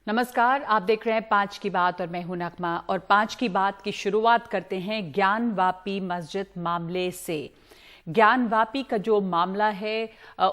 नमस्कार, आप देख रहे हैं 5 की बात और मैं हूं नगमा। और 5 की बात की शुरुआत करते हैं ज्ञानवापी मस्जिद मामले से। ज्ञानवापी का जो मामला है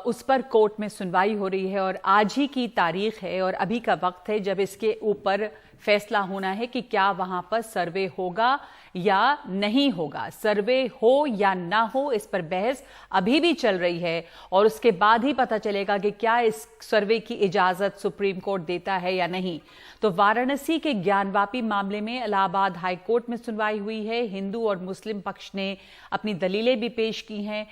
उस पर कोर्ट में सुनवाई हो रही है और आज ही की तारीख है और अभी का वक्त है जब इसके ऊपर फैसला होना है कि क्या वहां पर सर्वे होगा या नहीं होगा। सर्वे हो या ना हो, इस पर बहस अभी भी चल रही है और उसके बाद ही पता चलेगा कि क्या इस सर्वे की इजाजत सुप्रीम कोर्ट देता है या नहीं। तो वाराणसी के ज्ञानवापी मामले में इलाहाबाद हाई कोर्ट में सुनवाई हुई है। हिंदू और मुस्लिम पक्ष ने अपनी दलीलें भी पेश की हैं।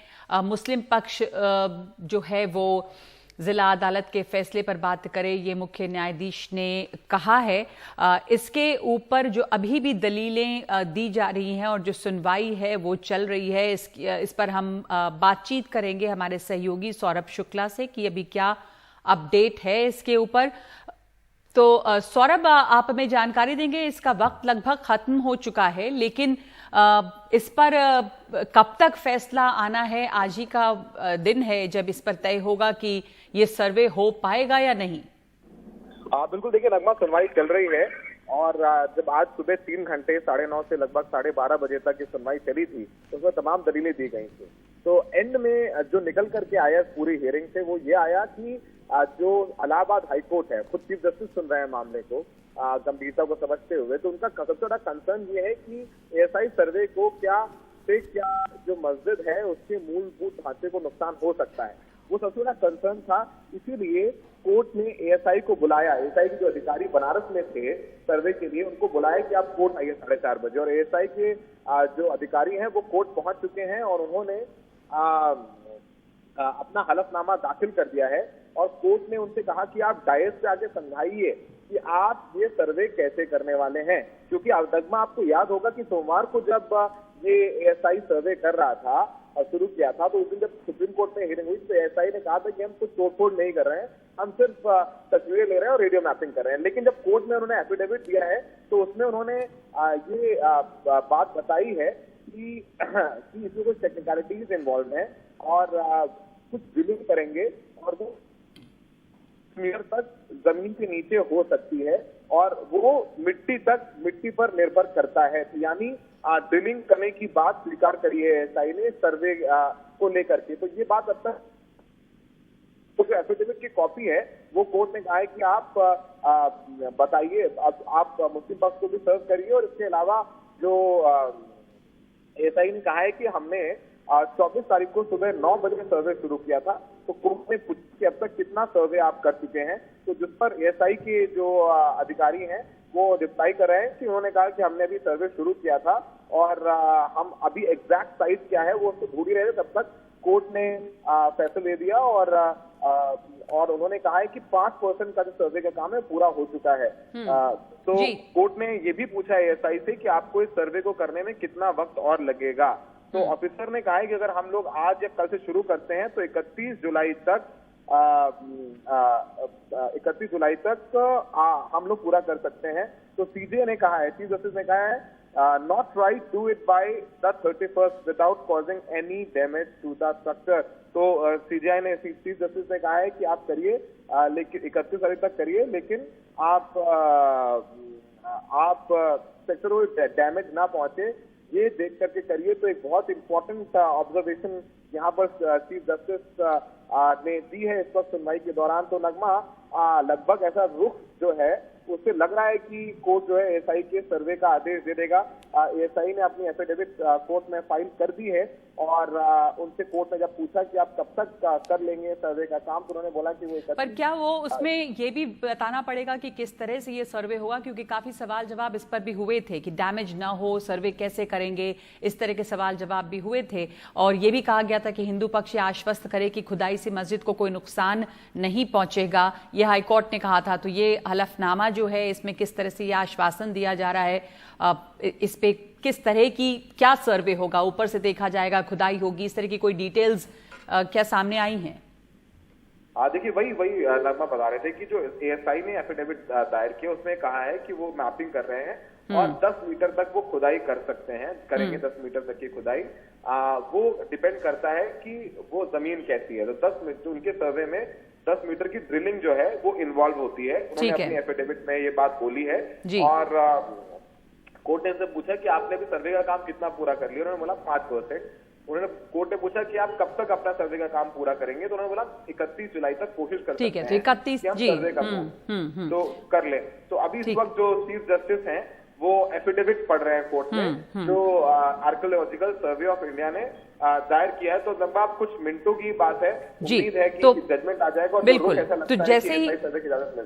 मुस्लिम पक्ष जो है वो जिला अदालत के फैसले पर बात करे, ये मुख्य न्यायाधीश ने कहा है। इसके ऊपर जो अभी भी दलीलें दी जा रही हैं और जो सुनवाई है वो चल रही है, इस पर हम बातचीत करेंगे हमारे सहयोगी सौरभ शुक्ला से कि अभी क्या अपडेट है इसके ऊपर। तो सौरभ, आप हमें जानकारी देंगे। इसका वक्त लगभग खत्म हो चुका है, लेकिन इस पर कब तक फैसला आना है? आज ही का दिन है जब इस पर तय होगा कि ये सर्वे हो पाएगा या नहीं। बिल्कुल, देखिए नगमा, सुनवाई चल रही है और जब आज सुबह 3 घंटे 9:30 से लगभग 12:30 बजे तक ये सुनवाई चली थी तो उसमें तमाम दलीलें दी गई थी। तो एंड में जो निकल करके आया पूरी हियरिंग से वो ये आया कि जो इलाहाबाद हाई कोर्ट है, खुद चीफ जस्टिस सुन रहे हैं मामले को गंभीरता को समझते हुए, तो उनका सबसे बड़ा कंसर्न ये है कि एएसआई सर्वे को क्या जो मस्जिद है उसके मूलभूत ढांचे को नुकसान हो सकता है, वो सबसे बड़ा कंसर्न था। इसीलिए कोर्ट ने एएसआई को बुलाया। एएसआई के जो अधिकारी बनारस में थे सर्वे के लिए, उनको बुलाया कि आप कोर्ट आइए 4:30 बजे। और एएसआई के जो अधिकारी हैं वो कोर्ट पहुंच चुके हैं और उन्होंने अपना हलफनामा दाखिल कर दिया है। और कोर्ट ने उनसे कहा कि आप डायस पे आके समझाइए कि आप ये सर्वे कैसे करने वाले हैं, क्योंकि नगमा, आपको याद होगा कि सोमवार को जब ये एएसआई सर्वे कर रहा था और शुरू किया था, तो उस दिन जब सुप्रीम कोर्ट में हियरिंग हुई तो एएसआई ने कहा था कि हम कुछ तोड़फोड़ नहीं कर रहे हैं, हम सिर्फ तस्वीरें ले रहे हैं और रेडियो मैपिंग कर रहे हैं। लेकिन जब कोर्ट में उन्होंने एफिडेविट दिया है तो उसमें उन्होंने ये बात बताई है कि इसमें कुछ टेक्निकलिटीज इन्वॉल्व हैं और कुछ बिलिंग करेंगे और वो मीटर तक जमीन के नीचे हो सकती है और वो मिट्टी पर निर्भर करता है। यानी ड्रिलिंग करने की बात स्वीकार करी है एएसआई ने सर्वे को लेकर के। तो ये बात अब तक तो जो एफिडेविट की कॉपी है वो कोर्ट ने कहा है कि आप बताइए, आप मुस्लिम पक्ष को भी सर्व करिए। और इसके अलावा जो एएसआई ने कहा है कि हमने 24 तारीख को सुबह 9 बजे सर्वे शुरू किया था, तो कोर्ट ने पूछा कि अब तक कितना सर्वे आप कर चुके हैं। तो जिस पर एएसआई के जो अधिकारी हैं वो रिप्लाई कर रहे हैं कि उन्होंने कहा कि हमने अभी सर्वे शुरू किया था और हम अभी एग्जैक्ट साइज क्या है वो ढूंढ ही रहे थे। तब तक कोर्ट ने फैसला ले दिया और उन्होंने कहा है कि 5% का जो सर्वे का काम है पूरा हो चुका है। तो कोर्ट ने ये भी पूछा है एएसआई से कि आपको इस सर्वे को करने में कितना वक्त और लगेगा। तो ऑफिसर ने कहा है कि अगर हम लोग आज या कल से शुरू करते हैं तो 31 जुलाई तक हम लोग पूरा कर सकते हैं। तो सीजे ने कहा है, चीफ जस्टिस ने कहा है, not try to do it by the 31st without causing any damage to the structure। तो सीजीआई ने, चीफ जस्टिस ने कहा है कि आप करिए, लेकिन 31 तारीख तक करिए, लेकिन आप स्ट्रक्चर को डैमेज ना पहुंचे ये देख करके करिए। तो एक बहुत इंपॉर्टेंट ऑब्जर्वेशन यहाँ पर चीफ जस्टिस ने दी है इस वक्त सुनवाई के दौरान। तो नगमा, लगभग ऐसा रुख जो है उससे लग रहा है कि कोर्ट जो है एएसआई के सर्वे का आदेश दे देगा। एएसआई ने अपनी एफिडेविट कोर्ट में फाइल कर दी है और उनसे कोर्ट ने जब पूछा कि आप कब तक कर लेंगे सर्वे का काम, तो उन्होंने बोला कि वो पर क्या वो उसमें ये भी बताना पड़ेगा कि किस तरह से ये सर्वे होगा, क्योंकि काफी सवाल जवाब इस पर भी हुए थे कि डैमेज ना हो, सर्वे कैसे करेंगे, इस तरह के सवाल जवाब भी हुए थे। और ये भी कहा गया था कि हिंदू पक्ष आश्वस्त करे कि खुदाई से मस्जिद को कोई नुकसान नहीं पहुंचेगा, ये हाईकोर्ट ने कहा था। तो ये हलफनामा जो है इसमें किस तरह से यह आश्वासन दिया जा रहा है, इस पे किस तरह की क्या सर्वे होगा, ऊपर से देखा जाएगा, खुदाई होगी, इस तरह की कोई डिटेल्स क्या सामने आई हैं? देखिए वही नगमा बता रहे थे कि जो एएसआई ने एफिडेविट दायर किया उसमें कहा है कि वो मैपिंग कर रहे हैं और 10 मीटर तक वो खुदाई कर सकते हैं, करेंगे 10 मीटर तक की खुदाई। वो डिपेंड करता है कि वो जमीन कैसी है। तो 10 मीटर उनके सर्वे में 10 मीटर की ड्रिलिंग जो है वो इन्वॉल्व होती है। उन्होंने अपनी एफिडेविट में ये बात बोली है। और कोर्ट ने उनसे पूछा कि आपने भी सर्वे का काम कितना पूरा कर लिया, उन्होंने बोला 5%। उन्होंने कोर्ट ने पूछा कि आप कब तक अपना सर्वे का काम पूरा करेंगे, तो उन्होंने बोला 31 जुलाई तक कोशिश कर सकते हैं। तो 31 जी सर्वे का तो कर लें। तो अभी इस वक्त जो चीफ जस्टिस हैं वो एफिडेविट पढ़ रहे हैं कोर्ट में, जो आर्कियोलॉजिकल सर्वे ऑफ इंडिया ने दायर किया है। तो लंबा कुछ मिनटों की बात है, उम्मीद है कि जजमेंट आ जाएगा। और बिल्कुल, तो जैसे ही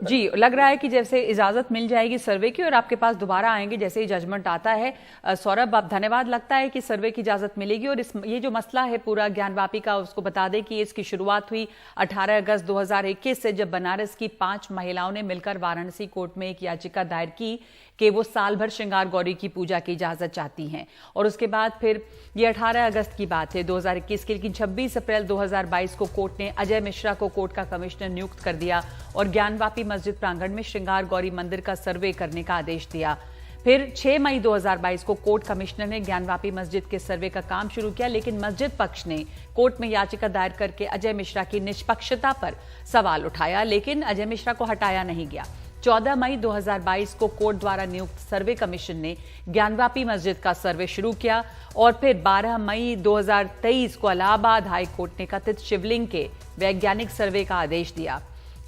जी लग रहा है कि जैसे इजाजत मिल जाएगी सर्वे की और आपके पास दोबारा आएंगे जैसे ही जजमेंट आता है। सौरभ, आप धन्यवाद। लगता है कि सर्वे की इजाजत मिलेगी। और ये जो मसला है पूरा ज्ञानवापी का, उसको बता दें कि इसकी शुरुआत हुई 18 अगस्त 2021 से, जब बनारस की 5 महिलाओं ने मिलकर वाराणसी कोर्ट में एक याचिका दायर की कि वो साल भर श्रृंगार गौरी की पूजा की इजाजत चाहती हैं। और उसके बाद फिर ये 18 अगस्त की बात है 2021 की, लेकिन 26 अप्रैल 2022 को कोर्ट ने अजय मिश्रा को कोर्ट का कमिश्नर नियुक्त कर दिया और ज्ञानवापी मस्जिद प्रांगण में श्रृंगार गौरी मंदिर का सर्वे करने का आदेश दिया। फिर 6 मई 2022 को कोर्ट कमिश्नर ने ज्ञानवापी मस्जिद के सर्वे का काम शुरू किया, लेकिन मस्जिद पक्ष ने कोर्ट में याचिका दायर करके अजय मिश्रा की निष्पक्षता पर सवाल उठाया, लेकिन अजय मिश्रा को हटाया नहीं गया। 14 मई 2022 को कोर्ट द्वारा नियुक्त सर्वे कमीशन ने ज्ञानवापी मस्जिद का सर्वे शुरू किया और फिर 12 मई 2023 को इलाहाबाद हाई कोर्ट ने कथित शिवलिंग के वैज्ञानिक सर्वे का आदेश दिया।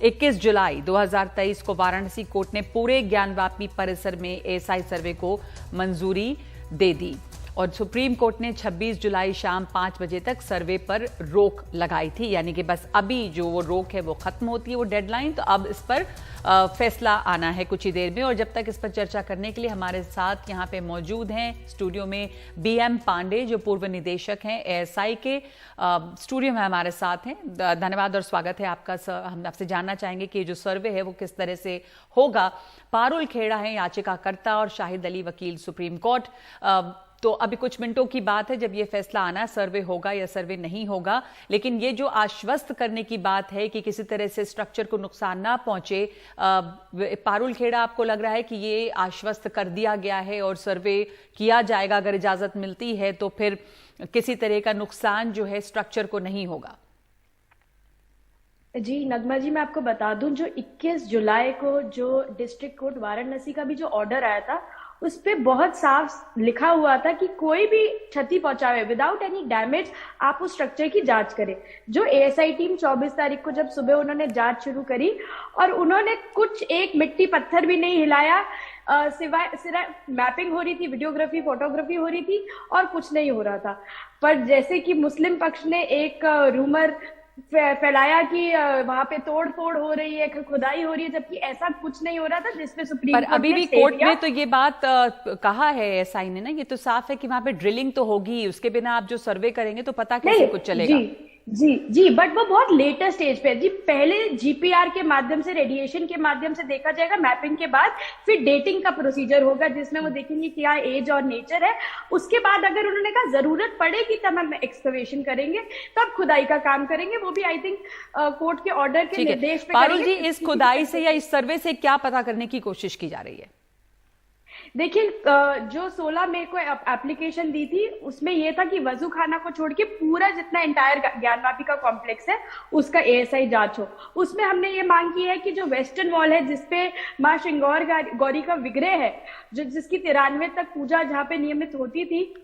21 जुलाई 2023 को वाराणसी कोर्ट ने पूरे ज्ञानवापी परिसर में एएसआई सर्वे को मंजूरी दे दी और सुप्रीम कोर्ट ने 26 जुलाई शाम 5 बजे तक सर्वे पर रोक लगाई थी। यानी कि बस अभी जो वो रोक है वो खत्म होती है, वो डेडलाइन। तो अब इस पर फैसला आना है कुछ ही देर में। और जब तक इस पर चर्चा करने के लिए हमारे साथ यहाँ पे मौजूद हैं स्टूडियो में BM पांडे, जो पूर्व निदेशक हैं एएसआई के, स्टूडियो में हमारे साथ हैं। धन्यवाद और स्वागत है आपका सर। हम आपसे जानना चाहेंगे कि जो सर्वे है वो किस तरह से होगा। पारुल खेड़ा है याचिकाकर्ता और शाहिद अली वकील सुप्रीम कोर्ट। तो अभी कुछ मिनटों की बात है जब ये फैसला आना, सर्वे होगा या सर्वे नहीं होगा। लेकिन ये जो आश्वस्त करने की बात है कि किसी तरह से स्ट्रक्चर को नुकसान ना पहुंचे, पारुल खेड़ा, आपको लग रहा है कि ये आश्वस्त कर दिया गया है और सर्वे किया जाएगा, अगर इजाजत मिलती है तो फिर किसी तरह का नुकसान जो है स्ट्रक्चर को नहीं होगा? जी नगमा जी, मैं आपको बता दूं, जो 21 जुलाई को जो डिस्ट्रिक्ट कोर्ट वाराणसी का भी जो ऑर्डर आया था उस पे बहुत साफ लिखा हुआ था कि कोई भी क्षति पहुंचाए विदाउट एनी डैमेज आप उस स्ट्रक्चर की जांच करें। जो एएसआई टीम 24 तारीख को जब सुबह उन्होंने जांच शुरू करी और उन्होंने कुछ एक मिट्टी पत्थर भी नहीं हिलाया, सिवाय मैपिंग हो रही थी, वीडियोग्राफी फोटोग्राफी हो रही थी और कुछ नहीं हो रहा था। पर जैसे कि मुस्लिम पक्ष ने एक रूमर फैलाया कि वहां पे तोड़ फोड़ हो रही है, खुदाई हो रही है, जबकि ऐसा कुछ नहीं हो रहा था, जिसपे सुप्रीम कोर्ट अभी भी कोर्ट में तो ये बात कहा है एएसआई ने ना, ये तो साफ है कि वहां पे ड्रिलिंग तो होगी, उसके बिना आप जो सर्वे करेंगे तो पता कैसे कुछ चलेगा। जी बट वो बहुत लेटर स्टेज पे है जी। पहले जीपीआर के माध्यम से, रेडिएशन के माध्यम से देखा जाएगा, मैपिंग के बाद फिर डेटिंग का प्रोसीजर होगा जिसमें वो देखेंगे क्या एज और नेचर है। उसके बाद अगर उन्होंने कहा जरूरत पड़ेगी तब हम एक्सकवेशन करेंगे, तब खुदाई का काम करेंगे। वो भी आई थिंक कोर्ट के ऑर्डर के निर्देश पे पारुल जी, इस खुदाई से या इस सर्वे से क्या पता करने की कोशिश की जा रही है? देखिए, जो 16 मई को एप्लीकेशन दी थी उसमें यह था कि वजू खाना को छोड़ के पूरा जितना एंटायर ज्ञानवापी का कॉम्प्लेक्स है उसका एएसआई जांच हो। उसमें हमने ये मांग की है कि जो वेस्टर्न वॉल है जिसपे मां श्रृंगार गौरी का विग्रह है, जिसकी 93 तक पूजा जहाँ पे नियमित होती थी,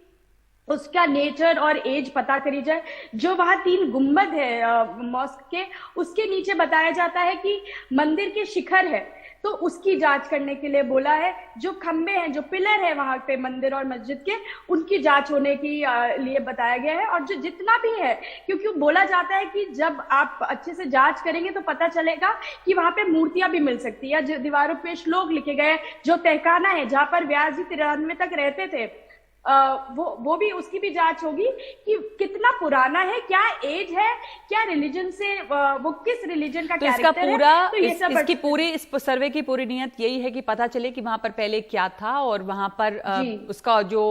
उसका नेचर और एज पता करी जाए। जो वहां 3 गुम्बद है मॉस्क के, उसके नीचे बताया जाता है कि मंदिर के शिखर है, तो उसकी जांच करने के लिए बोला है। जो खंबे हैं, जो पिलर है वहां पे मंदिर और मस्जिद के, उनकी जांच होने की लिए बताया गया है। और जो जितना भी है, क्योंकि बोला जाता है कि जब आप अच्छे से जांच करेंगे तो पता चलेगा कि वहां पे मूर्तियां भी मिल सकती है, जो दीवारों पे श्लोक लिखे गए, जो तहखाना है जहां पर व्यास जी 93 तक रहते थे, वो भी, उसकी भी जांच होगी कि कितना पुराना है, क्या एज है, क्या रिलीजन से, वो किस रिलीजन का कैरेक्टर है। तो इसकी पूरी, इस सर्वे की पूरी नियत यही है कि पता चले कि वहां पर पहले क्या था और वहां पर उसका जो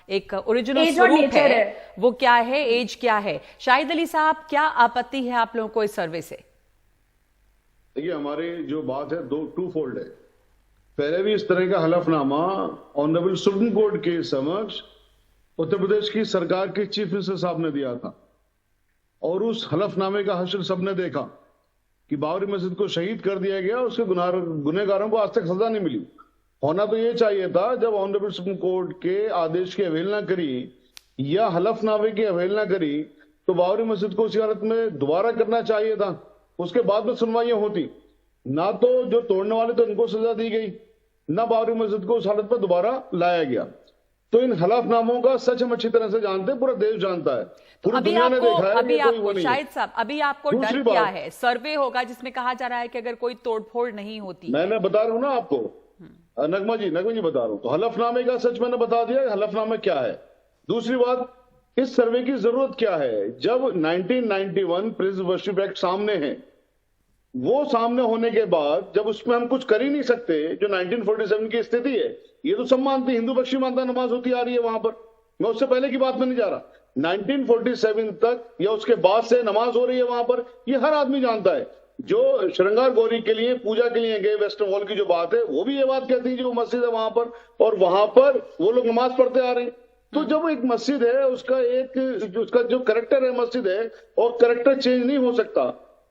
एक ओरिजिनल स्वरूप है वो क्या है, एज क्या है। शाहिद अली साहब, क्या आपत्ति है आप लोगों को इस सर्वे से? देखिए, हमारी जो बात है टू फोल्ड है। पहले भी इस तरह का हलफनामा ऑनरेबल सुप्रीम कोर्ट के समक्ष उत्तर प्रदेश की सरकार के चीफ मिनिस्टर साहब ने दिया था और उस हलफनामे का हश्र सबने देखा। कि बाबरी मस्जिद को शहीद कर दिया गया, उसके गुनहगारों को आज तक सजा नहीं मिली। होना तो ये चाहिए था, जब ऑनरेबल सुप्रीम कोर्ट के आदेश की अवहेलना करी या हलफनामे की अवहेलना करी तो बाबरी मस्जिद को उसी हालत में दोबारा करना चाहिए था, उसके बाद में सुनवाइयां होती। ना तो जो तोड़ने वाले तो इनको सजा दी गई, ना बाबरी मस्जिद को उस हालत पर दोबारा लाया गया। तो इन हलफनामों का सच हम अच्छी तरह से जानते हैं, पूरा देश जानता है, पूरी दुनिया ने देखा है। अभी आपको शाहिद साहब, अभी आपको डर क्या है? सर्वे होगा जिसमें कहा जा रहा है कि अगर कोई तोड़फोड़ नहीं होती। मैंने बता रहा हूं ना आपको, नगमा जी बता रहा हूं, तो हलफनामे का सच मैंने बता दिया, हलफनामा क्या है। दूसरी बात, इस सर्वे की जरूरत क्या है? जब 1991 प्रिंस वर्शिप एक्ट सामने है, वो सामने होने के बाद जब उसमें हम कुछ कर ही नहीं सकते, जो 1947 की स्थिति है, ये तो सब मानते, हिंदू बख्शी मानता नमाज होती आ रही है वहां पर, मैं उससे पहले की बात में नहीं जा रहा, 1947 तक या उसके बाद से नमाज हो रही है वहां पर, ये हर आदमी जानता है। जो श्रृंगार गौरी के लिए पूजा के लिए गए वेस्टर्न वॉल की जो बात है, वो भी ये बात कहती है जो मस्जिद है वहां पर, और वहां पर वो लोग नमाज पढ़ते आ रहे हैं। तो जब एक मस्जिद है, उसका जो करेक्टर है मस्जिद है, और करेक्टर चेंज नहीं हो सकता,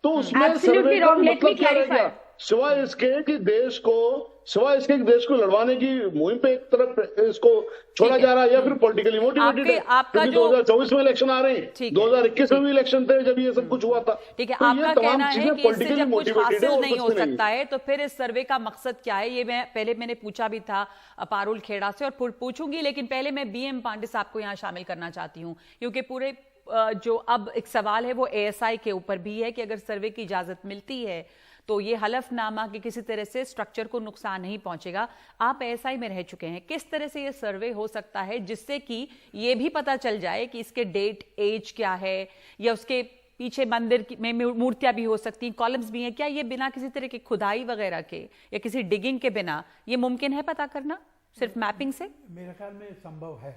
तो उसमें सर्वे का मतलब क्या रह गया? सिवाय इसके कि देश को लड़वाने की मुहिम पे एक तरफ इसको छोड़ा जा रहा है, या फिर पॉलिटिकली मोटिवेटेड है। आपका 2024 में इलेक्शन आ रहे हैं, 2021 में भी इलेक्शन थे जब ये सब कुछ हुआ था। ठीक है, तो आपका कहना है कि इससे जब कुछ हासिल नहीं हो सकता है तो फिर इस सर्वे का मकसद क्या है? ये मैंने पूछा भी था पारुल खेड़ा से और पूछूंगी, लेकिन पहले मैं बीएम पांडे साहब को यहाँ शामिल करना चाहती हूँ, क्योंकि पूरे जो अब एक सवाल है वो एएसआई के ऊपर भी है कि अगर सर्वे की इजाजत मिलती है तो ये हलफनामा के किसी तरह से स्ट्रक्चर को नुकसान नहीं पहुंचेगा। आप एएसआई में रह चुके हैं, किस तरह से ये सर्वे हो सकता है जिससे कि ये भी पता चल जाए कि इसके डेट एज क्या है, या उसके पीछे मंदिर में मूर्तियां भी हो सकती हैं, कॉलम्स भी हैं, क्या ये बिना किसी तरह की खुदाई वगैरह के या किसी डिगिंग के बिना ये मुमकिन है पता करना सिर्फ मैपिंग से? मेरे ख्याल में संभव है,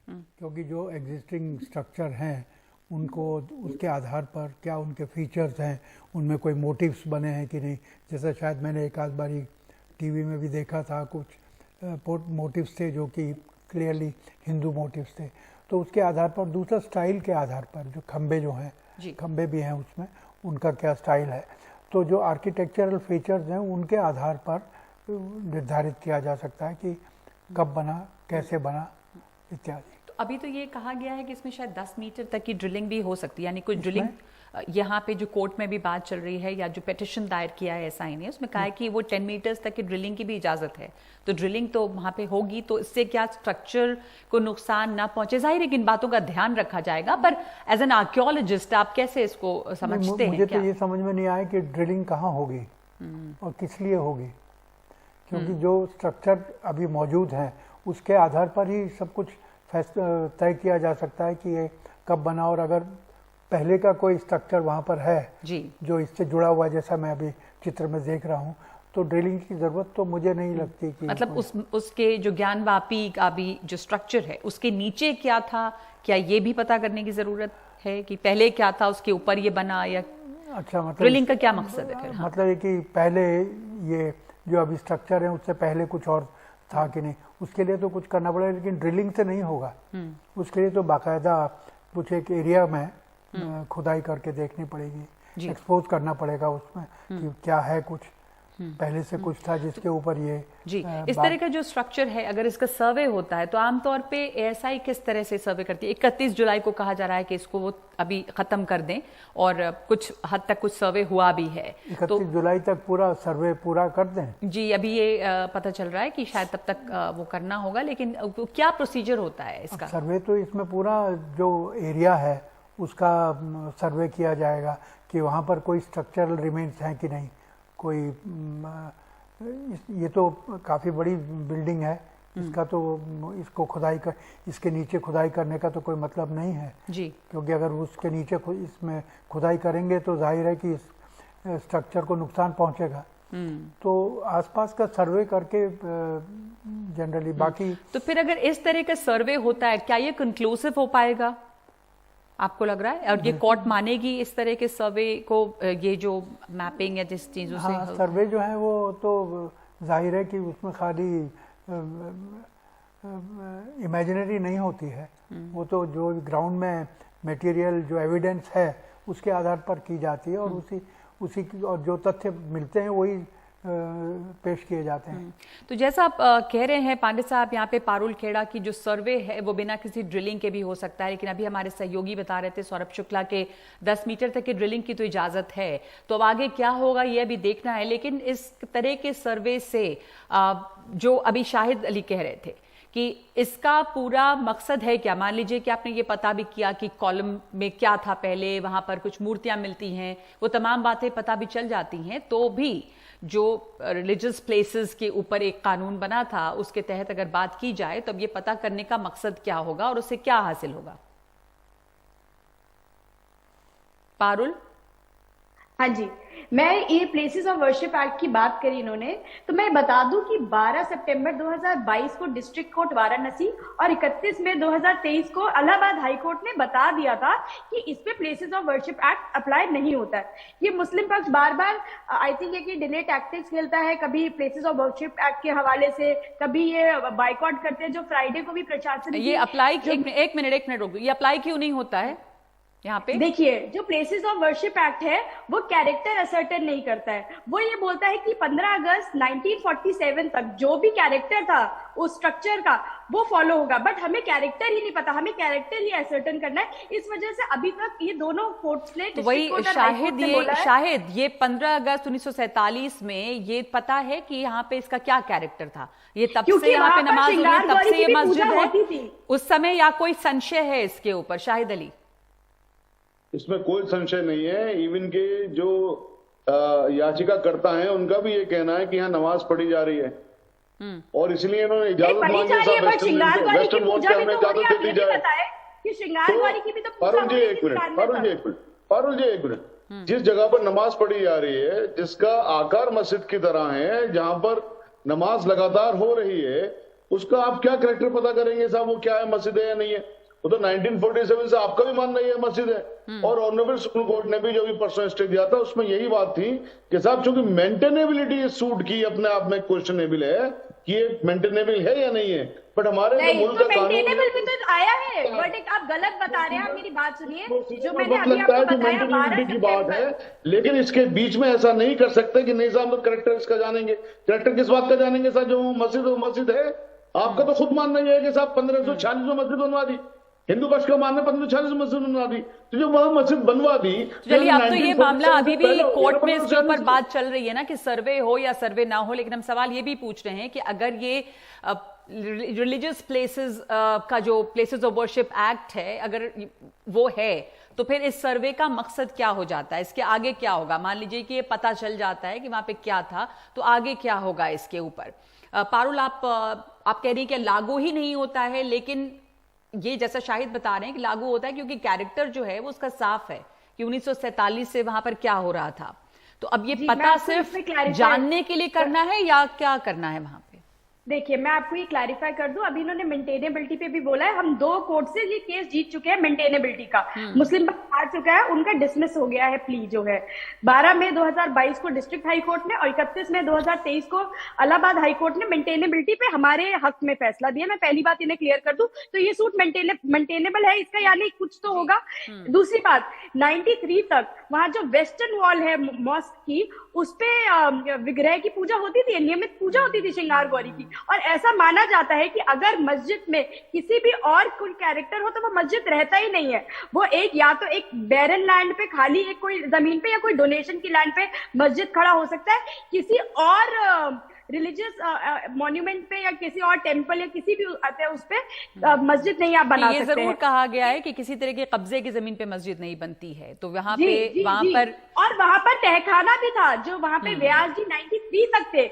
क्योंकि जो एग्जिस्टिंग स्ट्रक्चर हैं उनको उसके आधार पर क्या उनके फीचर्स हैं, उनमें कोई मोटिव्स बने हैं कि नहीं। जैसा शायद मैंने एक आध बारी टीवी में भी देखा था, कुछ मोटिव्स थे जो कि क्लियरली हिंदू मोटिव्स थे, तो उसके आधार पर। दूसरा स्टाइल के आधार पर, जो खंबे जो हैं, खंबे भी हैं उसमें, उनका क्या स्टाइल है, तो जो आर्किटेक्चरल फीचर्स हैं उनके आधार पर निर्धारित किया जा सकता है कि कब बना, कैसे बना, इत्यादि। तो अभी तो ये कहा गया है कि इसमें शायद 10 मीटर तक की ड्रिलिंग भी हो सकती है, यानी कुछ ड्रिलिंग यहाँ पे जो कोर्ट में भी बात चल रही है या जो पिटिशन दायर किया है एसआई ने, उसमें कहा है कि वो 10 मीटर्स तक की ड्रिलिंग की भी इजाजत है। तो ड्रिलिंग तो वहाँ पे होगी, तो इससे क्या स्ट्रक्चर को नुकसान ना पहुंचे? जाहिर है कि इन बातों का ध्यान रखा जाएगा, पर एज एन आर्कियोलॉजिस्ट आप कैसे इसको समझते हैं? मुझे तो ये समझ में नहीं आया कि ड्रिलिंग कहाँ होगी और किस लिए होगी, क्योंकि जो स्ट्रक्चर अभी मौजूद है उसके आधार पर ही सब कुछ तय किया जा सकता है कि ये कब बना। और अगर पहले का कोई स्ट्रक्चर वहाँ पर है जो इससे जुड़ा हुआ है, जैसा मैं अभी चित्र में देख रहा हूँ, तो ड्रिलिंग की जरूरत तो मुझे नहीं लगती कि मतलब उसके जो ज्ञानवापी का भी जो स्ट्रक्चर है उसके नीचे क्या था, क्या ये भी पता करने की जरूरत है कि पहले क्या था उसके ऊपर ये बना, या अच्छा मतलब ड्रिलिंग का क्या मकसद है फिर? मतलब ये कि पहले ये जो अभी स्ट्रक्चर है उससे पहले कुछ और था कि नहीं, उसके लिए तो कुछ करना पड़ेगा, लेकिन ड्रिलिंग से नहीं होगा। उसके लिए तो बाकायदा कुछ एक एरिया में खुदाई करके देखनी पड़ेगी, एक्सपोज करना पड़ेगा उसमें कि क्या है, कुछ पहले से कुछ था जिसके ऊपर ये इस तरह का जो स्ट्रक्चर है, अगर इसका सर्वे होता है तो आमतौर पे एएसआई किस तरह से सर्वे करती है? 31 जुलाई को कहा जा रहा है कि इसको वो अभी खत्म कर दें, और कुछ हद तक कुछ सर्वे हुआ भी है। 31 जुलाई तक पूरा सर्वे पूरा कर दें? जी, अभी ये पता चल रहा है कि शायद तब तक वो करना होगा, लेकिन क्या प्रोसीजर होता है इसका? सर्वे तो इसमें पूरा जो एरिया है उसका सर्वे किया जाएगा कि वहाँ पर कोई स्ट्रक्चरल रिमेन्स हैं कि नहीं, कोई ये तो काफ़ी बड़ी बिल्डिंग है, इसका तो इसको खुदाई कर, इसके नीचे खुदाई करने का तो कोई मतलब नहीं है जी, क्योंकि अगर उसके नीचे इसमें खुदाई करेंगे तो जाहिर है कि इस स्ट्रक्चर को नुकसान पहुंचेगा। तो आसपास का सर्वे करके जनरली बाकी। तो फिर अगर इस तरह का सर्वे होता है, क्या ये कंक्लूसिव हो पाएगा आपको लग रहा है? और ये कोर्ट मानेगी इस तरह के सर्वे को, ये जो मैपिंग या जिस चीजों से? हाँ, सर्वे जो है वो तो जाहिर है कि उसमें खाली इमेजिनरी नहीं होती है, वो तो जो ग्राउंड में मटेरियल जो एविडेंस है उसके आधार पर की जाती है, और उसी की और जो तथ्य मिलते हैं वही पेश किए जाते हैं। तो जैसा आप कह रहे हैं पांडे साहब, यहाँ पे पारुल खेड़ा की जो सर्वे है वो बिना किसी ड्रिलिंग के भी हो सकता है, लेकिन अभी हमारे सहयोगी बता रहे थे सौरभ शुक्ला के 10 मीटर तक की ड्रिलिंग की तो इजाजत है। तो अब आगे क्या होगा ये अभी देखना है। लेकिन इस तरह के सर्वे से जो अभी शाहिद अली कह रहे थे कि इसका पूरा मकसद है क्या, मान लीजिए कि आपने ये पता भी किया कि कॉलम में क्या था पहले, वहां पर कुछ मूर्तियां मिलती हैं, वो तमाम बातें पता भी चल जाती हैं, तो भी जो रिलीजियस प्लेसेस के ऊपर एक कानून बना था उसके तहत अगर बात की जाए तो अब ये पता करने का मकसद क्या होगा और उससे क्या हासिल होगा। पारुल। हाँ जी, मैं ये प्लेसेस ऑफ वर्शिप एक्ट की बात करी इन्होंने, तो मैं बता दूं कि 12 सितंबर 2022 को डिस्ट्रिक्ट कोर्ट वाराणसी और 31 मई 2023 को इलाहाबाद हाई कोर्ट ने बता दिया था कि इस पे places of worship act apply नहीं होता है। ये मुस्लिम पक्ष बार बार आई थिंक है कि डिले टैक्टिक्स खेलता है, कभी प्लेसेस ऑफ वर्शिप एक्ट के हवाले से, कभी ये बाइकआउट करते हैं। जो फ्राइडे को भी प्रशासन ये अप्लाई, एक मिनट रुक, ये अप्लाई क्यों नहीं होता है यहाँ पे? देखिए, जो प्लेसेस ऑफ वर्शिप एक्ट है वो कैरेक्टर असर्टेन नहीं करता है। वो ये बोलता है कि 15 अगस्त 1947 तक जो भी कैरेक्टर था उस स्ट्रक्चर का वो फॉलो होगा, बट हमें कैरेक्टर ही नहीं पता, हमें कैरेक्टर ही असर्टेन करना है। इस वजह से अभी तक ये दोनों कोर्ट्स ने तो वही शाहिद ये 15 अगस्त 1947 में ये पता है कि यहाँ पे इसका क्या कैरेक्टर था, ये तब से यहाँ पे नमाज हो रही, तब से ये मस्जिद है उस समय, या कोई संशय है इसके ऊपर? शाहिद अली। इसमें कोई संशय नहीं है। इवन के जो याचिका करता है उनका भी ये कहना है कि यहाँ नमाज पढ़ी जा रही है और इसलिए इन्होंने इजाजत मांगी है। वेस्टर्न वॉल पे हमें इजाजत दे दी जाए। पारुल जी एक मिनट, जिस जगह पर नमाज पढ़ी जा रही है, जिसका आकार मस्जिद की तरह है, जहां पर नमाज लगातार हो रही है, उसका आप क्या कैरेक्टर पता करेंगे साहब, वो क्या है, मस्जिद है या नहीं है? वो तो 1947 से आपका भी मानना ये मस्जिद है। और ऑनरेबल सुप्रीम कोर्ट ने भी जो भी परसों स्टे दिया था उसमें यही बात थी कि साहब चूंकि मेंटेनेबिलिटी सूट की अपने आप में क्वेश्चनेबल है कि ये मेंटेनेबल है या नहीं है, बट हमारे जो मुल्क का कानून भी तो आया है, बट आप गलत बता रहे हैं। आप मेरी बात सुनिए, जो मैंने वक्त लगता है जो मेंटेनेबिलिटी की बात है, लेकिन इसके बीच में ऐसा नहीं कर सकते कि नहीं साहब तो कैरेक्टर इसका जानेंगे। कैरेक्टर किस बात का जानेंगे साहब? जो मस्जिद है। आपका तो खुद मानना ही है कि साहब 1546 में मस्जिद बनवा दी, हिंदू पक्ष का मानना 1546 मस्जिद बनवा दी, तो जो वहां मस्जिद बनवा दी। चलिए, अब तो ये मामला अभी भी कोर्ट में इसके ऊपर बात चल रही है ना कि सर्वे हो या सर्वे ना हो, लेकिन हम सवाल ये भी पूछ रहे हैं कि अगर ये रिलीजियस प्लेसेस का जो प्लेसेस ऑफ वर्शिप एक्ट है अगर वो है तो फिर इस सर्वे का मकसद क्या हो जाता है? इसके आगे क्या होगा? मान लीजिए कि ये पता चल जाता है कि वहां पे क्या था, तो आगे क्या होगा इसके ऊपर? पारुल, आप कह रही हैं कि लागू ही नहीं होता है, लेकिन ये जैसा शाहिद बता रहे हैं कि लागू होता है क्योंकि कैरेक्टर जो है वो उसका साफ है कि 1947 से वहां पर क्या हो रहा था। तो अब ये पता सिर्फ जानने के लिए करना है या क्या करना है वहां पे? देखिए, मैं आपको ये क्लैरिफाई कर दूं, अभी इन्होंने मेंटेनेबिलिटी पे भी बोला है। हम 2 कोर्ट से ये केस जीत चुके हैं मेंटेनेबिलिटी का। मुस्लिम पक्ष हार चुका है, उनका डिसमिस हो गया है प्ली जो है। 12 मई 2022 को डिस्ट्रिक्ट हाई कोर्ट ने और 31 मई 2023 को इलाहाबाद हाई कोर्ट ने मेंटेनेबिलिटी पे हमारे हक में फैसला दिया। मैं पहली बात इन्हें क्लियर कर दूं, तो ये सूट मेंटेनेबल है, इसका यानी कुछ तो होगा। दूसरी बात, 93 तक वहां जो वेस्टर्न वॉल है मॉस्क की, उस पे विग्रह की पूजा होती थी, नियमित पूजा होती थी श्रृंगार गौरी की। और ऐसा माना जाता है कि अगर मस्जिद में किसी भी और कोई कैरेक्टर हो तो वो मस्जिद रहता ही नहीं है। वो एक या तो एक बैरन लैंड पे, खाली एक कोई जमीन पे, या कोई डोनेशन की लैंड पे मस्जिद खड़ा हो सकता है। किसी और रिलीजियस मॉन्यूमेंट पे या किसी और टेंपल या किसी भी उस पे मस्जिद नहीं आप बना सकते हैं। ये जरूर कहा गया है कि किसी तरह के कब्जे की जमीन पे मस्जिद नहीं बनती है। तो वहां पर और वहां पर तहखाना भी था, जो वहां पे व्यास जी 93 तक थे,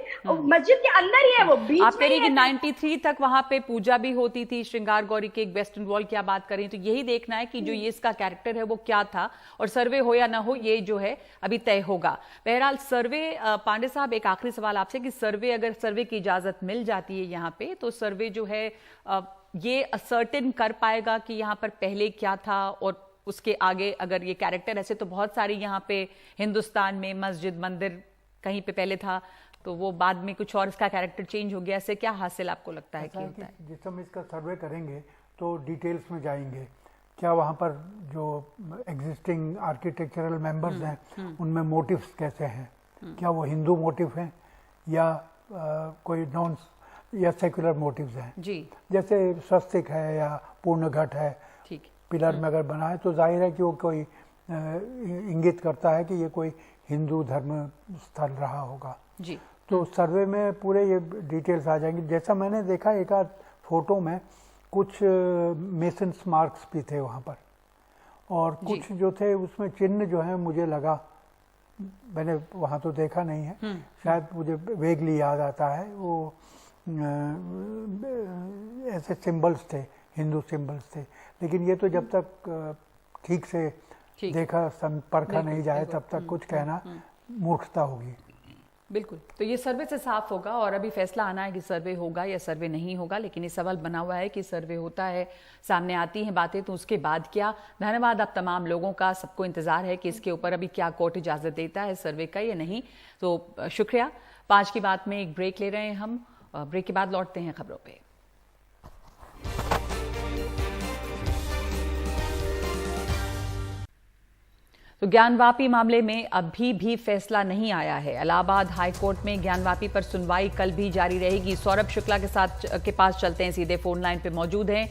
मस्जिद के अंदर ही है, वो बीच आप कह रही कि 93 तक वहां पे पूजा भी होती थी श्रृंगार गौरी के। एक वेस्टर्न वॉल की आप बात करें तो यही देखना है कि जो ये इसका कैरेक्टर है वो क्या था, और सर्वे हो या ना हो ये जो है अभी तय होगा। बहरहाल सर्वे, पांडे साहब एक आखिरी सवाल आपसे कि सर्वे, अगर सर्वे की इजाजत मिल जाती है यहाँ पे, तो सर्वे जो है ये असर्टेन कर पाएगा कि यहाँ पर पहले क्या था और उसके आगे अगर ये कैरेक्टर, ऐसे तो बहुत सारी यहाँ पे हिंदुस्तान में मस्जिद मंदिर कहीं पे पहले था तो वो बाद में कुछ और इसका कैरेक्टर चेंज हो गया, ऐसे क्या हासिल आपको लगता है कि होता है? जिस हम इसका सर्वे करेंगे तो डिटेल्स में जाएंगे, क्या वहाँ पर जो एग्जिस्टिंग आर्किटेक्चरल मेंबर्स हैं उनमें मोटिव्स कैसे हैं, क्या वो हिंदू मोटिव हैं या कोई नॉन या सेकुलर मोटिव्स हैं जी, जैसे स्वस्तिक है या पूर्ण घट है, ठीक पिलर में अगर बना है तो जाहिर है कि वो कोई इंगित करता है कि ये कोई हिंदू धर्म स्थल रहा होगा जी। तो सर्वे में पूरे ये डिटेल्स आ जाएंगे। जैसा मैंने देखा एक आध फोटो में कुछ मेसन्स मार्क्स भी थे वहाँ पर, और कुछ जो थे उसमें चिन्ह जो है मुझे लगा, मैंने वहाँ तो देखा नहीं है, शायद मुझे वेगली याद आता है वो ऐसे सिंबल्स थे, हिंदू सिंबल्स थे, लेकिन ये तो जब तक ठीक से देखा परखा नहीं जाए तब तक कुछ कहना मूर्खता होगी। बिल्कुल, तो ये सर्वे से साफ होगा और अभी फैसला आना है कि सर्वे होगा या सर्वे नहीं होगा, लेकिन ये सवाल बना हुआ है कि सर्वे होता है, सामने आती हैं बातें, तो उसके बाद क्या। धन्यवाद आप तमाम लोगों का, सबको इंतजार है कि इसके ऊपर अभी क्या कोर्ट इजाजत देता है सर्वे का या नहीं। तो शुक्रिया। 5 की बात में एक ब्रेक ले रहे हैं हम, ब्रेक के बाद लौटते हैं खबरों पे। तो ज्ञानवापी मामले में अभी भी फैसला नहीं आया है। इलाहाबाद हाई कोर्ट में ज्ञानवापी पर सुनवाई कल भी जारी रहेगी। सौरभ शुक्ला के पास चलते हैं, सीधे फोन लाइन पे मौजूद हैं।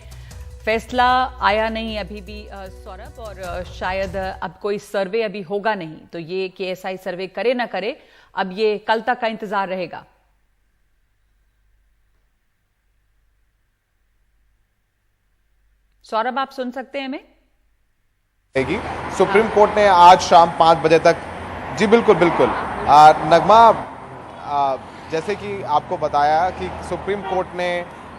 फैसला आया नहीं अभी भी सौरभ, और शायद अब कोई सर्वे अभी होगा नहीं, तो ये कि एएसआई सर्वे करे ना करे, अब ये कल तक का इंतजार रहेगा। सौरभ आप सुन सकते हैं हमें? सुप्रीम कोर्ट ने आज शाम 5 बजे तक, जी बिल्कुल बिल्कुल नगमा, जैसे कि आपको बताया कि सुप्रीम कोर्ट ने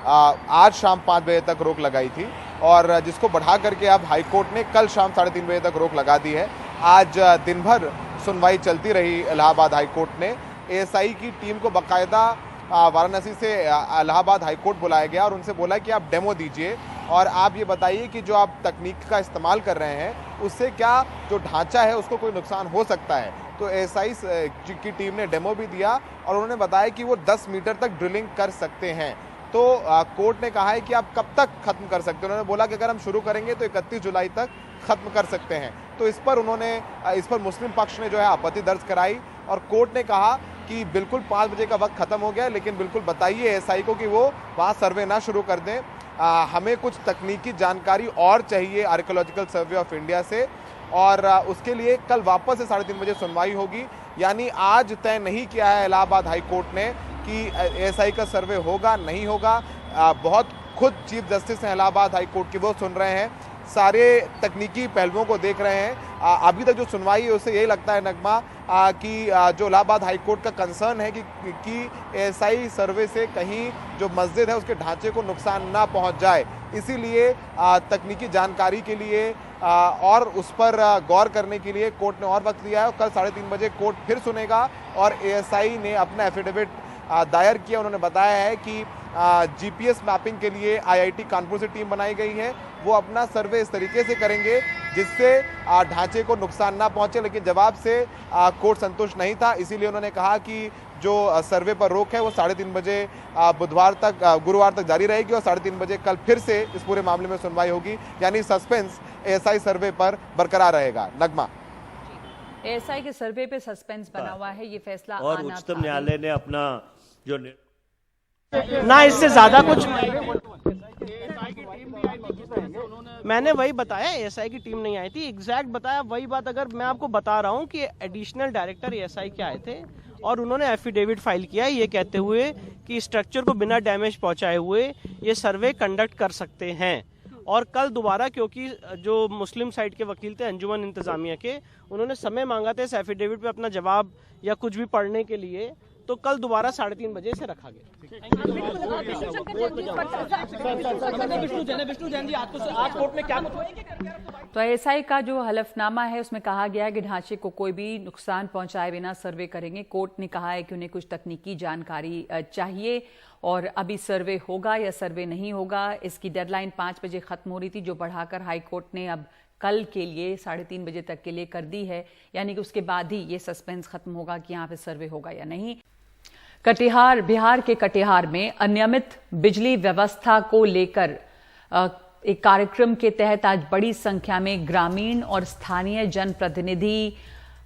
आज शाम 5 बजे तक रोक लगाई थी, और जिसको बढ़ा करके अब हाई कोर्ट ने कल शाम 3:30 बजे तक रोक लगा दी है। आज दिन भर सुनवाई चलती रही इलाहाबाद हाई कोर्ट ने। एएसआई की टीम को बाकायदा वाराणसी से इलाहाबाद हाई कोर्ट बुलाया गया और उनसे बोला कि आप डेमो दीजिए और आप ये बताइए कि जो आप तकनीक का इस्तेमाल कर रहे हैं उससे क्या जो ढांचा है उसको कोई नुकसान हो सकता है। तो एएसआई की टीम ने डेमो भी दिया और उन्होंने बताया कि वो 10 मीटर तक ड्रिलिंग कर सकते हैं। तो कोर्ट ने कहा है कि आप कब तक खत्म कर सकते हैं। उन्होंने बोला कि अगर हम शुरू करेंगे तो 31 जुलाई तक खत्म कर सकते हैं। तो इस पर मुस्लिम पक्ष ने जो है आपत्ति दर्ज कराई और कोर्ट ने कहा कि बिल्कुल 5 बजे का वक्त खत्म हो गया, लेकिन बिल्कुल बताइए एएसआई को कि वो वहाँ सर्वे ना शुरू कर दें। हमें कुछ तकनीकी जानकारी और चाहिए आर्कियोलॉजिकल सर्वे ऑफ इंडिया से, और उसके लिए कल वापस से 3:30 बजे सुनवाई होगी। यानी आज तय नहीं किया है इलाहाबाद हाई कोर्ट ने कि एएसआई का सर्वे होगा नहीं होगा। बहुत खुद चीफ जस्टिस हैं इलाहाबाद हाई कोर्ट की, वो सुन रहे हैं, सारे तकनीकी पहलुओं को देख रहे हैं। अभी तक जो सुनवाई है उससे यही लगता है नगमा कि जो इलाहाबाद हाई कोर्ट का कंसर्न है कि एएसआई सर्वे से कहीं जो मस्जिद है उसके ढांचे को नुकसान ना पहुंच जाए, इसीलिए तकनीकी जानकारी के लिए और उस पर गौर करने के लिए कोर्ट ने और वक्त दिया है। और कल 3:30 बजे कोर्ट फिर सुनेगा और एएसआई ने अपना एफिडेविट दायर किया। उन्होंने बताया है कि जीपीएस मैपिंग के लिए आईआईटी कानपुर से टीम बनाई गई है, वो अपना सर्वे इस तरीके से करेंगे जिससे ढांचे को नुकसान ना पहुंचे। लेकिन जवाब से कोर्ट संतुष्ट नहीं था, इसीलिए उन्होंने कहा कि जो सर्वे पर रोक है वो 3:30 बजे गुरुवार तक जारी रहेगी और 3:30 बजे कल फिर से इस पूरे मामले में सुनवाई होगी। यानी सस्पेंस एएसआई सर्वे पर बरकरार रहेगा। नगमा, एएसआई के सर्वे पे सस्पेंस बना हुआ है, ये फैसला और उच्चतम न्यायालय ने अपना जो ना इससे ज्यादा कुछ मैंने वही बताया, एएसआई की टीम नहीं आई थी, एग्जैक्ट बताया वही बात। अगर मैं आपको बता रहा हूं कि एडिशनल डायरेक्टर एएसआई के आए थे और उन्होंने एफिडेविट फाइल किया ये कहते हुए कि स्ट्रक्चर को बिना डैमेज पहुंचाए हुए ये सर्वे कंडक्ट कर सकते हैं। और कल दोबारा, क्योंकि जो मुस्लिम साइड के वकील थे अंजुमन इंतजामिया के, उन्होंने समय मांगा था इस एफिडेविट पे अपना जवाब या कुछ भी पढ़ने के लिए, तो कल दोबारा 3:30 बजे से रखा गया। तो एएसआई का जो हलफनामा है उसमें कहा गया है कि ढांचे को कोई भी नुकसान पहुंचाए बिना सर्वे करेंगे। कोर्ट ने कहा है कि उन्हें कुछ तकनीकी जानकारी चाहिए और अभी सर्वे होगा या सर्वे नहीं होगा। इसकी डेडलाइन 5 बजे खत्म हो रही थी, जो बढ़ाकर हाई कोर्ट ने अब कल के लिए 3:30 बजे तक के लिए कर दी है। यानी कि उसके बाद ही ये सस्पेंस खत्म होगा कि यहाँ पे सर्वे होगा या नहीं। बिहार के कटिहार में अनियमित बिजली व्यवस्था को लेकर एक कार्यक्रम के तहत आज बड़ी संख्या में ग्रामीण और स्थानीय जनप्रतिनिधि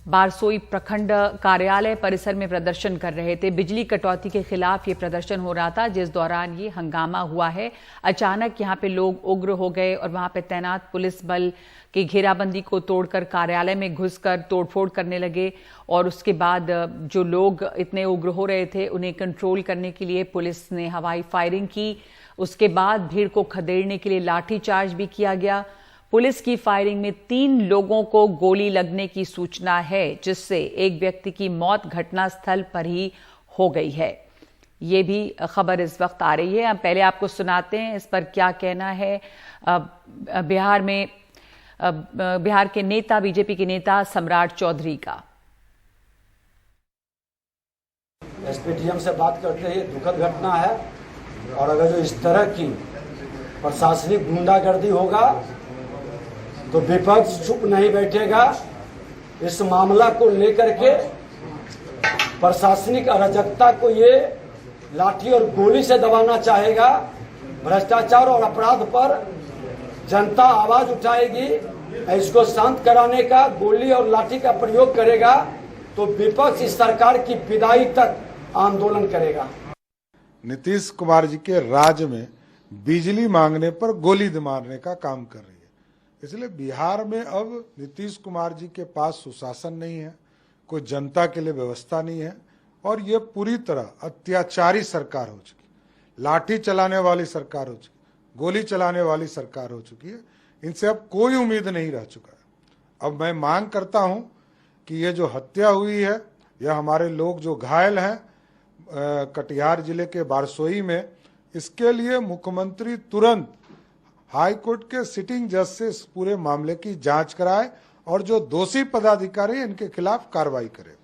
बारसोई प्रखंड कार्यालय परिसर में प्रदर्शन कर रहे थे। बिजली कटौती के खिलाफ ये प्रदर्शन हो रहा था, जिस दौरान ये हंगामा हुआ है। अचानक यहाँ पे लोग उग्र हो गए और वहां पे तैनात पुलिस बल की घेराबंदी को तोड़कर कार्यालय में घुसकर तोड़फोड़ करने लगे और उसके बाद जो लोग इतने उग्र हो रहे थे उन्हें कंट्रोल करने के लिए पुलिस ने हवाई फायरिंग की। उसके बाद भीड़ को खदेड़ने के लिए लाठीचार्ज भी किया गया। पुलिस की फायरिंग में 3 लोगों को गोली लगने की सूचना है, जिससे एक व्यक्ति की मौत घटनास्थल पर ही हो गई है। ये भी खबर इस वक्त आ रही है। अब पहले आपको सुनाते हैं इस पर क्या कहना है बिहार के नेता, बीजेपी के नेता सम्राट चौधरी का। एसपीडीएम से बात करते हैं, दुखद घटना है और अगर जो इस तरह की प्रशासनिक गुंडागर्दी होगा तो विपक्ष चुप नहीं बैठेगा। इस मामला को लेकर के प्रशासनिक अराजकता को ये लाठी और गोली से दबाना चाहेगा। भ्रष्टाचार और अपराध पर जनता आवाज उठाएगी, इसको शांत कराने का गोली और लाठी का प्रयोग करेगा तो विपक्ष इस सरकार की विदाई तक आंदोलन करेगा। नीतीश कुमार जी के राज में बिजली मांगने पर गोली मारने का काम कर रही है। इसलिए बिहार में अब नीतीश कुमार जी के पास सुशासन नहीं है, कोई जनता के लिए व्यवस्था नहीं है और ये पूरी तरह अत्याचारी सरकार हो चुकी, लाठी चलाने वाली सरकार हो चुकी, गोली चलाने वाली सरकार हो चुकी है। इनसे अब कोई उम्मीद नहीं रह चुका है। अब मैं मांग करता हूं कि ये जो हत्या हुई है या हमारे लोग जो घायल हैं कटिहार जिले के बारसोई में, इसके लिए मुख्यमंत्री तुरंत हाई कोर्ट के सिटिंग जज से इस पूरे मामले की जांच कराए और जो दोषी पदाधिकारी इनके खिलाफ कार्रवाई करे।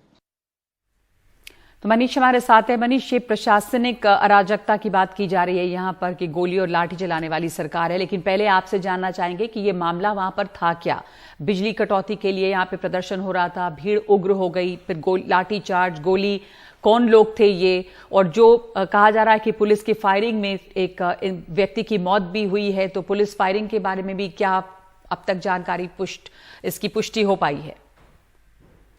तो मनीष हमारे साथ है। मनीष, ये प्रशासनिक अराजकता की बात की जा रही है यहाँ पर कि गोली और लाठी चलाने वाली सरकार है, लेकिन पहले आपसे जानना चाहेंगे कि ये मामला वहां पर था क्या? बिजली कटौती के लिए यहाँ पे प्रदर्शन हो रहा था, भीड़ उग्र हो गई, फिर लाठी चार्ज, गोली, कौन लोग थे ये? और जो कहा जा रहा है कि पुलिस की फायरिंग में एक व्यक्ति की मौत भी हुई है, तो पुलिस फायरिंग के बारे में भी क्या अब तक जानकारी इसकी पुष्टि हो पाई है?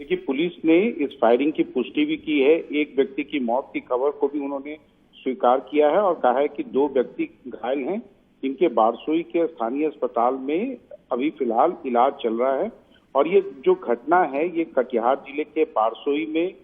देखिए, पुलिस ने इस फायरिंग की पुष्टि भी की है। एक व्यक्ति की मौत की खबर को भी उन्होंने स्वीकार किया है और कहा है कि 2 व्यक्ति घायल हैं, इनके बारसोई के स्थानीय अस्पताल में अभी फिलहाल इलाज चल रहा है। और ये जो घटना है ये कटिहार जिले के बारसोई में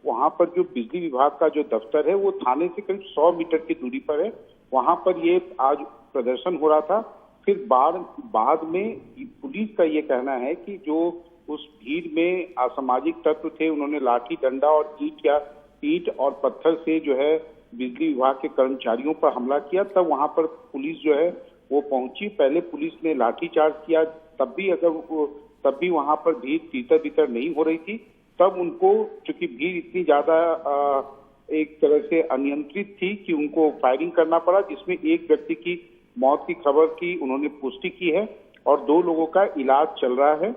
वहां पर जो बिजली विभाग का जो दफ्तर है वो थाने से करीब 100 मीटर की दूरी पर है। वहां पर ये आज प्रदर्शन हो रहा था। फिर बाद में पुलिस का ये कहना है कि जो उस भीड़ में असामाजिक तत्व थे उन्होंने लाठी डंडा और ईंट और पत्थर से जो है बिजली विभाग के कर्मचारियों पर हमला किया। तब वहां पर पुलिस जो है वो पहुंची। पहले पुलिस ने लाठीचार्ज किया, तब भी वहां पर भीड़ तीतर बीतर नहीं हो रही थी। तब उनको, चूंकि भीड़ इतनी ज्यादा एक तरह से अनियंत्रित थी कि उनको फायरिंग करना पड़ा, जिसमें एक व्यक्ति की मौत की खबर की उन्होंने पुष्टि की है और 2 लोगों का इलाज चल रहा है।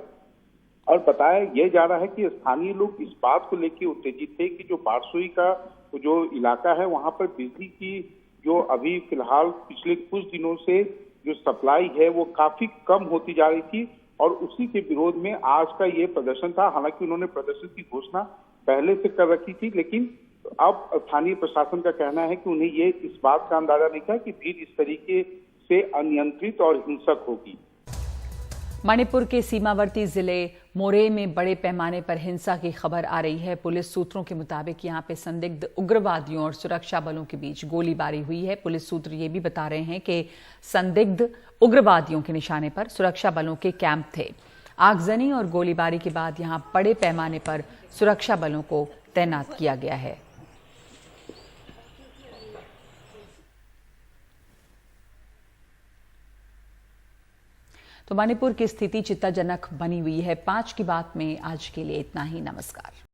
और बताया यह जा रहा है कि स्थानीय लोग इस बात को लेकर उत्तेजित थे कि जो बारसोई का जो इलाका है वहां पर बिजली की जो अभी फिलहाल पिछले कुछ दिनों से जो सप्लाई है वो काफी कम होती जा रही थी और उसी के विरोध में आज का ये प्रदर्शन था। हालांकि उन्होंने प्रदर्शन की घोषणा पहले से कर रखी थी, लेकिन अब स्थानीय प्रशासन का कहना है कि उन्हें ये इस बात का अंदाजा नहीं था कि भीड़ इस तरीके से अनियंत्रित और हिंसक होगी। मणिपुर के सीमावर्ती जिले मोरे में बड़े पैमाने पर हिंसा की खबर आ रही है। पुलिस सूत्रों के मुताबिक यहां पे संदिग्ध उग्रवादियों और सुरक्षा बलों के बीच गोलीबारी हुई है। पुलिस सूत्र ये भी बता रहे हैं कि संदिग्ध उग्रवादियों के निशाने पर सुरक्षा बलों के कैंप थे। आगजनी और गोलीबारी के बाद यहां बड़े पैमाने पर सुरक्षा बलों को तैनात किया गया है। तो मणिपुर की स्थिति चिंताजनक बनी हुई है। 5 की बात में आज के लिए इतना ही। नमस्कार।